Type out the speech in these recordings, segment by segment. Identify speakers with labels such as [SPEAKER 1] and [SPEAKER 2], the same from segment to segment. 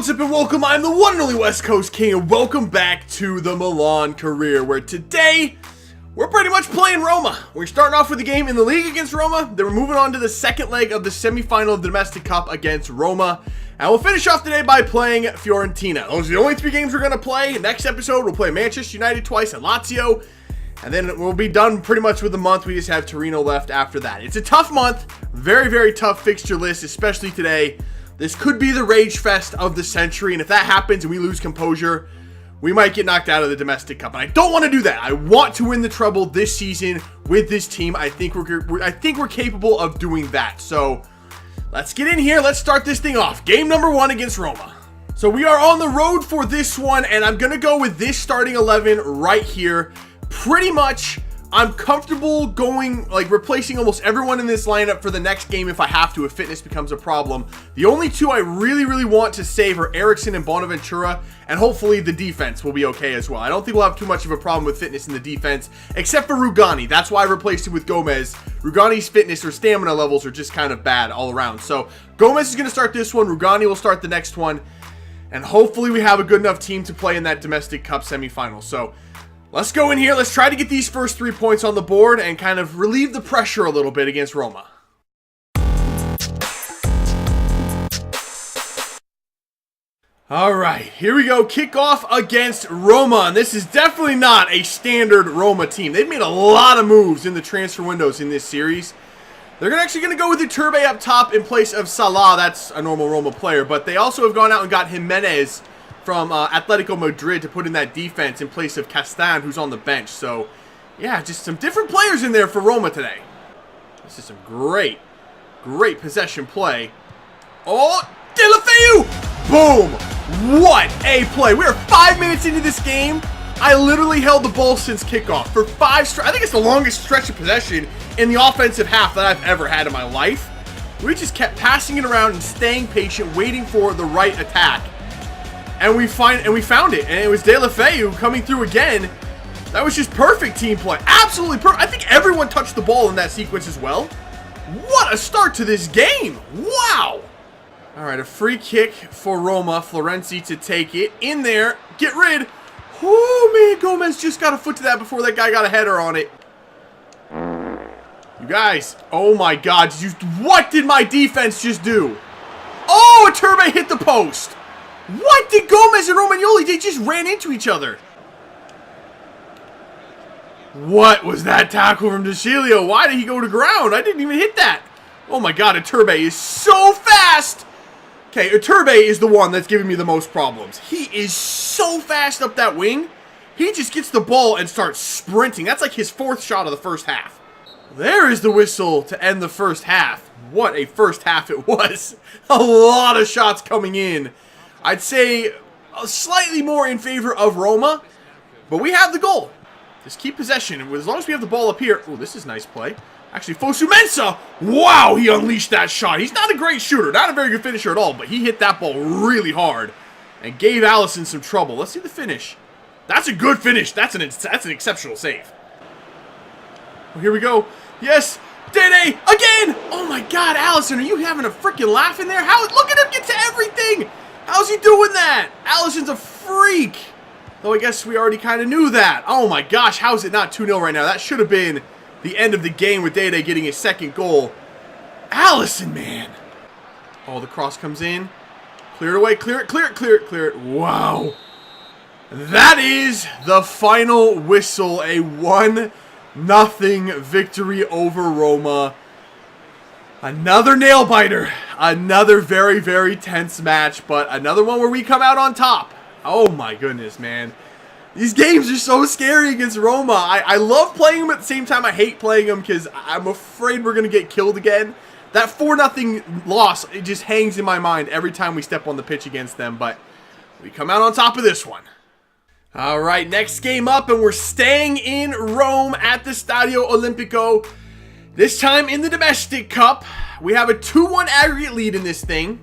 [SPEAKER 1] What's up and welcome, I'm the one and only West Coast King, and welcome back to the Milan career, where today, we're pretty much playing Roma. We're starting off with the game in the league against Roma, then we're moving on to the second leg of the semi-final of the Domestic Cup against Roma, and we'll finish off today by playing Fiorentina. Those are the only three games we're going to play. Next episode, we'll play Manchester United twice and Lazio, and then we'll be done pretty much with the month. We just have Torino left after that. It's a tough month, very, very tough fixture list, especially today. This could be the rage fest of the century, and if that happens and we lose composure, we might get knocked out of the Domestic Cup. And I don't want to do that. I want to win the treble this season with this team. I think we're capable of doing that. So let's get in here. Let's start this thing off. Game number 1 against Roma. So we are on the road for this one, and I'm going to go with this starting 11 right here. Pretty much, I'm comfortable going, replacing almost everyone in this lineup for the next game if I have to, if fitness becomes a problem. The only two I really want to save are Eriksson and Bonaventura, and hopefully the defense will be okay as well. I don't think we'll have too much of a problem with fitness in the defense, except for Rugani. That's why I replaced him with Gomez. Rugani's fitness or stamina levels are just kind of bad all around. So Gomez is going to start this one, Rugani will start the next one, and hopefully we have a good enough team to play in that Domestic Cup semifinal. So let's go in here. Let's try to get these first 3 points on the board and kind of relieve the pressure a little bit against Roma. All right, here we go. Kickoff against Roma. And this is definitely not a standard Roma team. They've made a lot of moves in the transfer windows in this series. They're actually going to go with Iturbe up top in place of Salah. That's a normal Roma player. But they also have gone out and got Jimenez from Atletico Madrid to put in that defense in place of Castan, who's on the bench. So, yeah, just some different players in there for Roma today. This is some great possession play. Oh, Deulofeu! Boom! What a play! We are 5 minutes into this game. I literally held the ball since kickoff for 5 I think it's the longest stretch of possession in the offensive half that I've ever had in my life. We just kept passing it around and staying patient, waiting for the right attack. And we found it, and it was Deulofeu coming through again. That was just perfect team play. Absolutely perfect. I think everyone touched the ball in that sequence as well. What a start to this game. Wow. All right, a free kick for Roma. Florenzi to take it. In there. Get rid. Oh, man. Gomez just got a foot to that before that guy got a header on it. You guys. Oh, my God. What did my defense just do? Oh, Iturbe hit the post. What did Gomez and Romagnoli? They just ran into each other. What was that tackle from Deschilio? Why did he go to ground? I didn't even hit that. Oh my God, Iturbe is so fast. Okay, Iturbe is the one that's giving me the most problems. He is so fast up that wing. He just gets the ball and starts sprinting. That's like his 4th shot of the first half. There is the whistle to end the first half. What a first half it was. A lot of shots coming in. I'd say slightly more in favor of Roma, but we have the goal. Just keep possession, and as long as we have the ball up here. Oh, this is nice play. Actually, Fosu Mensah, wow, he unleashed that shot. He's not a great shooter, not a very good finisher at all, but he hit that ball really hard and gave Allison some trouble. Let's see the finish. That's a good finish. That's an exceptional save. Oh, here we go. Yes, Dede again. Oh my God, Allison, are you having a freaking laugh in there? Look at him get to everything. How's he doing that? Allison's a freak. Though I guess we already kind of knew that. Oh my gosh, how is it not 2-0 right now? That should have been the end of the game with Dede getting his second goal. Allison, man. Oh, the cross comes in. Clear it away, clear it. Wow. That is the final whistle. A 1-0 victory over Roma. Another nail-biter. Another very tense match, but another one where we come out on top. Oh my goodness, man. These games are so scary against Roma. I love playing them at the same time. I hate playing them because I'm afraid we're going to get killed again. That 4-0 loss, it just hangs in my mind every time we step on the pitch against them, but we come out on top of this one. All right, next game up, and we're staying in Rome at the Stadio Olimpico. This time in the Domestic Cup, we have a 2-1 aggregate lead in this thing.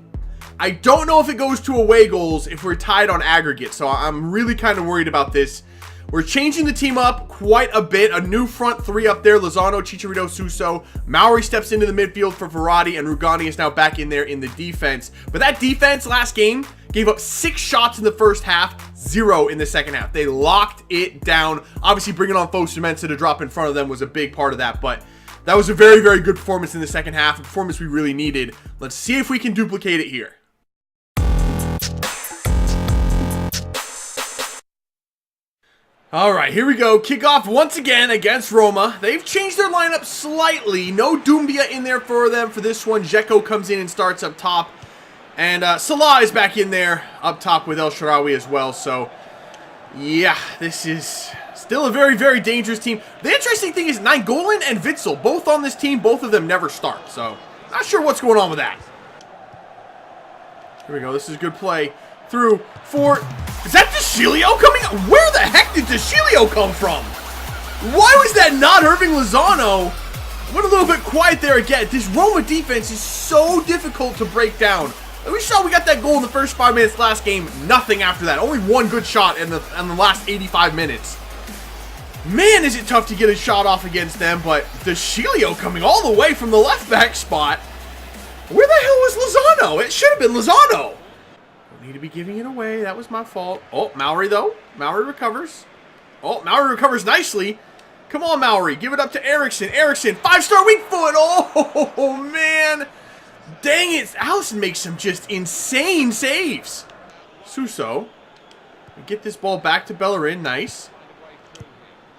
[SPEAKER 1] I don't know if it goes to away goals if we're tied on aggregate, so I'm really kind of worried about this. We're changing the team up quite a bit. A new front 3 up there, Lozano, Chicharito, Suso. Mauri steps into the midfield for Verratti, and Rugani is now back in there in the defense. But that defense last game Gave up 6 shots in the first half, 0 in the second half. They locked it down. Obviously, bringing on Fosu-Mensah to drop in front of them was a big part of that, but that was a very, very good performance in the second half, a performance we really needed. Let's see if we can duplicate it here. All right, here we go. Kickoff once again against Roma. They've changed their lineup slightly. No Doumbia in there for them for this one. Dzeko comes in and starts up top. And Salah is back in there up top with El Shaarawy as well. So, yeah, this is still a very, very dangerous team. The interesting thing is Nainggolan and Witsel, both on this team, both of them never start. So, not sure what's going on with that. Here we go. This is a good play. Through for... Is that Descilio coming up? Where the heck did Descilio come from? Why was that not Irving Lozano? Went a little bit quiet there again. This Roma defense is so difficult to break down. And we saw we got that goal in the first 5 minutes last game. Nothing after that. Only one good shot in the last 85 minutes. Man, is it tough to get a shot off against them. But Descilio coming all the way from the left back spot. Where the hell was Lozano? It should have been Lozano. Need to be giving it away. That was my fault. Oh, Mauri though. Mauri recovers. Oh, Mauri recovers nicely. Come on, Mauri. Give it up to Eriksson. Eriksson, 5-star weak foot. Oh, man. Dang it. Allison makes some just insane saves. Suso. Get this ball back to Bellerin. Nice.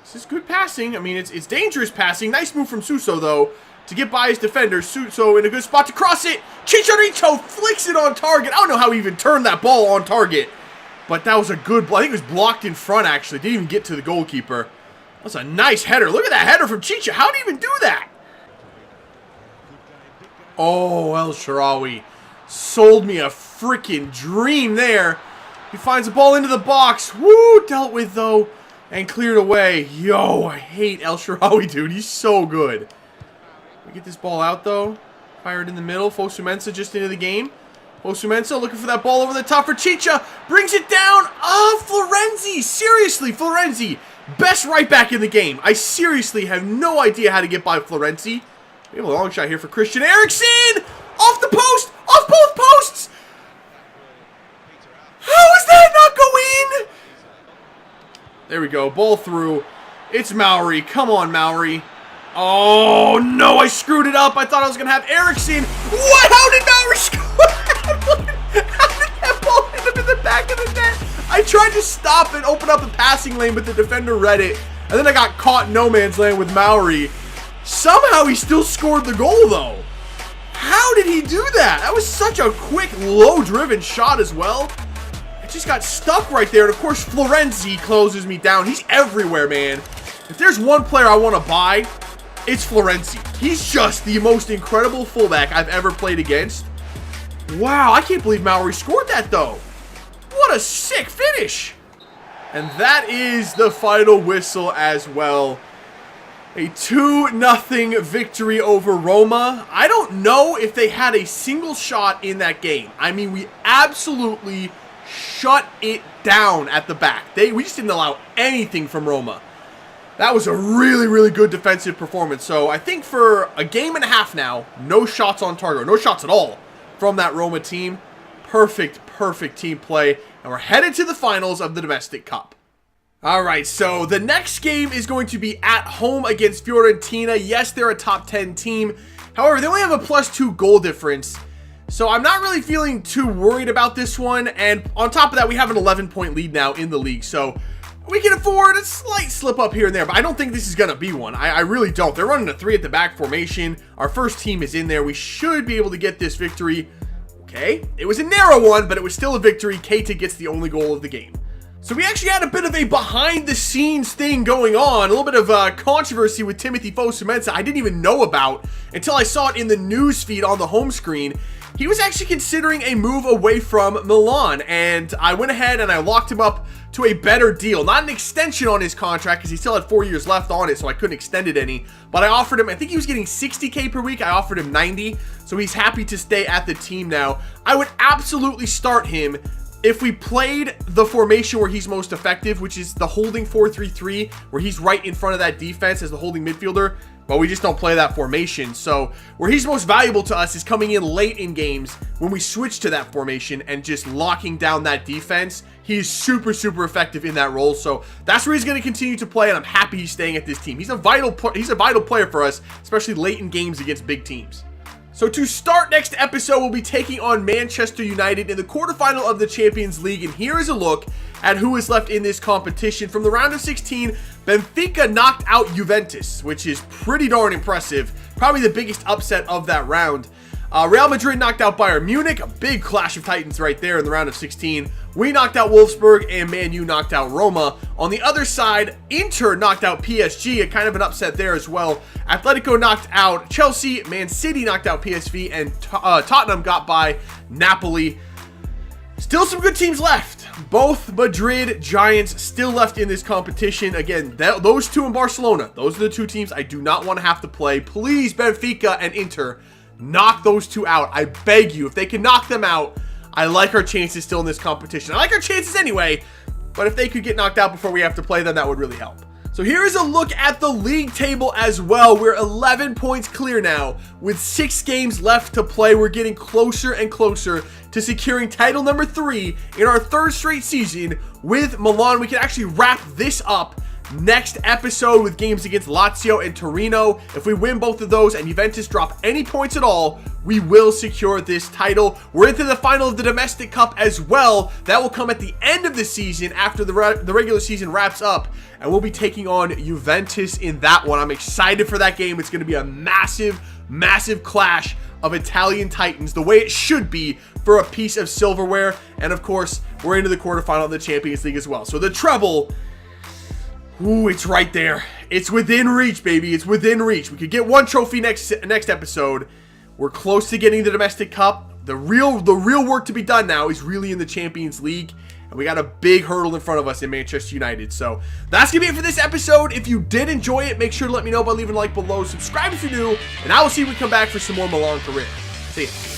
[SPEAKER 1] This is good passing. I mean, it's dangerous passing. Nice move from Suso, though, to get by his defender. Suso in a good spot to cross it. Chicharito flicks it on target. I don't know how he even turned that ball on target. But that was a good... I think it was blocked in front, actually. Didn't even get to the goalkeeper. That's a nice header. Look at that header from Chicha. How did he even do that? Oh, El Shaarawy sold me a freaking dream there. He finds the ball into the box. Woo! Dealt with, though, and cleared away. Yo, I hate El Shaarawy, dude. He's so good. We get this ball out, though. Fire it in the middle. Fosu-Mensah just into the game. Fosu-Mensah looking for that ball over the top for Chicha. Brings it down. Oh, Florenzi. Seriously, Florenzi. Best right back in the game. I seriously have no idea how to get by Florenzi. We have a long shot here for Christian Eriksen. Off the post. Off both posts. How is that not going? There we go. Ball through. It's Mauri. Come on, Mauri. Oh, no, I screwed it up. I thought I was going to have Eriksson. What? How did Mauri score? How did that ball end up in the back of the net? I tried to stop and open up the passing lane, but the defender read it. And then I got caught in no man's land with Mauri. Somehow he still scored the goal, though. How did he do that? That was such a quick, low-driven shot as well. It just got stuck right there. And, of course, Florenzi closes me down. He's everywhere, man. If there's one player I want to buy, it's Florenzi. He's just the most incredible fullback I've ever played against. Wow, I can't believe Mauri scored that, though. What a sick finish. And that is the final whistle as well. A 2-0 victory over Roma. I don't know if they had a single shot in that game. I mean, we absolutely shut it down at the back. We just didn't allow anything from Roma. That was a really, really good defensive performance. So I think for a game and a half now, no shots on target, or no shots at all from that Roma team. Perfect, perfect team play. And we're headed to the finals of the Domestic Cup. All right, so the next game is going to be at home against Fiorentina. Yes, they're a top 10 team. However, they only have a +2 goal difference. So I'm not really feeling too worried about this one. And on top of that, we have an 11-point lead now in the league. So we can afford a slight slip up here and there, but I don't think this is going to be one. I really don't. They're running a 3 at the back formation. Our first team is in there. We should be able to get this victory. Okay, it was a narrow one, but it was still a victory. Keita gets the only goal of the game. So we actually had a bit of a behind-the-scenes thing going on. A little bit of controversy with Timothy Fosu-Mensah I didn't even know about until I saw it in the news feed on the home screen. He was actually considering a move away from Milan, and I went ahead and I locked him up to a better deal. Not an extension on his contract, because he still had 4 years left on it, so I couldn't extend it any. But I offered him, I think he was getting 60K per week. I offered him 90, so he's happy to stay at the team now. I would absolutely start him if we played the formation where he's most effective, which is the holding 4-3-3, where he's right in front of that defense as the holding midfielder. but we just don't play that formation. So where he's most valuable to us is coming in late in games when we switch to that formation and just locking down that defense. He is super, super effective in that role. So that's where he's going to continue to play, and I'm happy he's staying at this team. He's a vital player for us, especially late in games against big teams. So to start next episode, we'll be taking on Manchester United in the quarterfinal of the Champions League, and here is a look at who is left in this competition. From the round of 16, Benfica knocked out Juventus, which is pretty darn impressive. Probably the biggest upset of that round. Real Madrid knocked out Bayern Munich, a big clash of titans right there in the round of 16. We knocked out Wolfsburg, and Man U knocked out Roma. On the other side, Inter knocked out PSG, a kind of an upset there as well. Atletico knocked out Chelsea, Man City knocked out PSV, and Tottenham got by Napoli. Still some good teams left. Both Madrid Giants still left in this competition. Again, those two in Barcelona, those are the two teams I do not want to have to play. Please, Benfica and Inter, knock those two out. I beg you. If they can knock them out, I like our chances still in this competition. I like our chances anyway, but if they could get knocked out before we have to play them, that would really help. So here is a look at the league table as well. We're 11 points clear now with 6 games left to play. We're getting closer and closer to securing title number 3 in our 3rd straight season with Milan. We can actually wrap this up next episode with games against Lazio and Torino. If we win both of those and Juventus drop any points at all, we will secure this title. We're into the final of the domestic cup as well. That will come at the end of the season after the regular season wraps up, and we'll be taking on Juventus in that one. I'm excited for that game. It's going to be a massive, massive clash of Italian titans, the way it should be for a piece of silverware. And of course, we're into the quarterfinal of the Champions League as well. So the treble, ooh, it's right there. It's within reach, baby. It's within reach. We could get one trophy next episode. We're close to getting the domestic cup. The real work to be done now is really in the Champions League. And we got a big hurdle in front of us in Manchester United. So that's going to be it for this episode. If you did enjoy it, make sure to let me know by leaving a like below. Subscribe if you're new. And I will see you when we come back for some more Milan career. See ya.